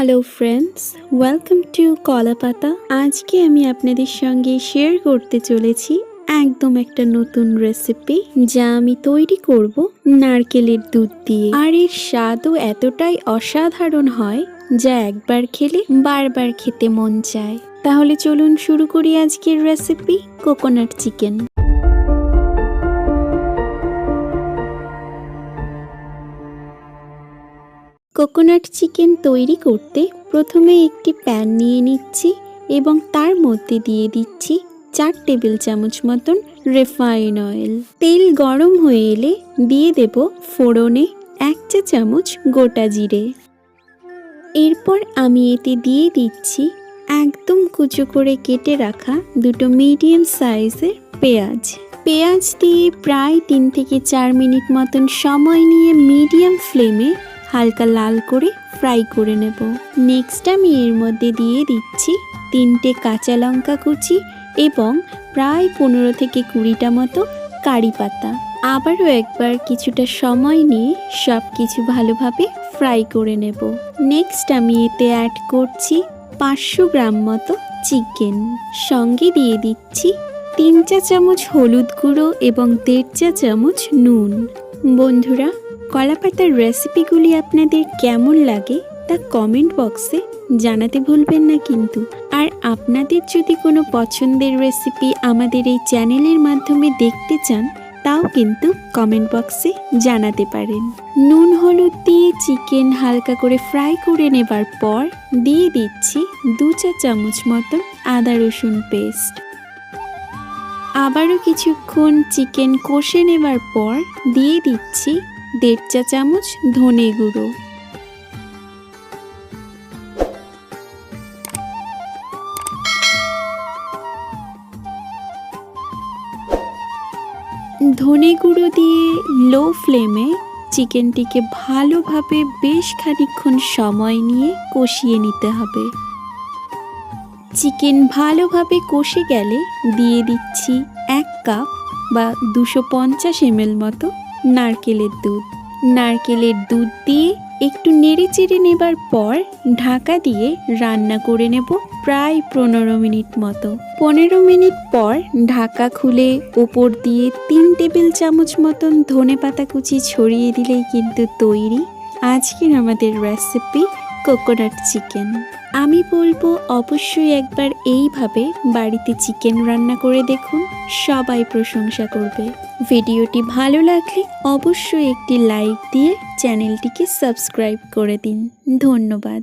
Hello friends, welcome to Kolapata. আজকে আমি আপনাদের সঙ্গে শেয়ার করতে চলেছি একদম একটা নতুন রেসিপি, যা আমি তৈরি করব নারকেলের দুধ দিয়ে। আর এর স্বাদও এতটাই অসাধারণ হয় যা একবার খেলে বারবার খেতে মন চায়। তাহলে চলুন শুরু করি আজকের recipe, coconut chicken. Coconut chicken তৈরি করতে প্রথমে একটি প্যান নিয়ে নিচ্ছি এবং তার মধ্যে দিয়ে দিচ্ছি 4 টেবিল চামচ মতন রিফাইন অয়েল। তেল গরম হয়ে এলে দিয়ে দেব ফোড়নে 1 চা চামচ গোটা জিরে। এরপর আমি এতে দিয়ে দিচ্ছি একদম কুচো করে কেটে রাখা দুটো মিডিয়াম সাইজের পেঁয়াজ দিয়ে প্রায় 3 থেকে 4 মিনিট মতন সময় নিয়ে মিডিয়াম ফ্লেমে হালকা লাল করে ফ্রাই করে নেব। নেক্সট আমি এর মধ্যে দিয়ে দিচ্ছি 3টে কাঁচা লঙ্কা কুচি এবং প্রায় 15 থেকে 20টা মতো কারি পাতা। আবারও একবার কিছুটা সময় নিয়ে সব কিছু ভালোভাবে ফ্রাই করে নেব। নেক্সট আমি এতে অ্যাড করছি 500 গ্রাম মতো চিকেন। সঙ্গে দিয়ে দিচ্ছি 3 চা চামচ হলুদ গুঁড়ো এবং 1.5 চা চামচ নুন। বন্ধুরা, কলাপাতার রেসিপিগুলি আপনাদের কেমন লাগে তা কমেন্ট বক্সে জানাতে ভুলবেন না কিন্তু। আর আপনাদের যদি কোনো পছন্দের রেসিপি আমাদের এই চ্যানেলের মাধ্যমে দেখতে চান, তাও কিন্তু কমেন্ট বক্সে জানাতে পারেন। নুন হলুদ দিয়ে চিকেন হালকা করে ফ্রাই করে নেবার পর দিয়ে দিচ্ছি 2 চা চামচ মতন আদা রসুন পেস্ট। আবারও কিছুক্ষণ চিকেন কষে নেবার পর দিয়ে দিচ্ছি 1.5 চা চামচ ধনে গুঁড়ো। ধনে গুঁড়ো দিয়ে লো ফ্লেমে চিকেনটিকে ভালোভাবে বেশ খানিকক্ষণ সময় নিয়ে কষিয়ে নিতে হবে। চিকেন ভালোভাবে কষে গেলে দিয়ে দিচ্ছি 1 কাপ বা 250 ml মতো নারকেলের দুধ দিয়ে একটু নেড়ে চেড়ে নেবার পর ঢাকা দিয়ে রান্না করে নেব প্রায় 15 মিনিট মতো। 15 মিনিট পর ঢাকা খুলে ওপর দিয়ে 3 টেবিল চামচ মতন ধনেপাতা কুচি ছড়িয়ে দিলেই কিন্তু তৈরি আজকের আমাদের রেসিপি কোকোনাট চিকেন। আমি বলবো অবশ্যই একবার এইভাবে বাড়িতে চিকেন রান্না করে দেখুন, সবাই প্রশংসা করবে। ভিডিওটি ভালো লাগলে অবশ্যই একটি লাইক দিয়ে চ্যানেলটিকে সাবস্ক্রাইব করে দিন। ধন্যবাদ।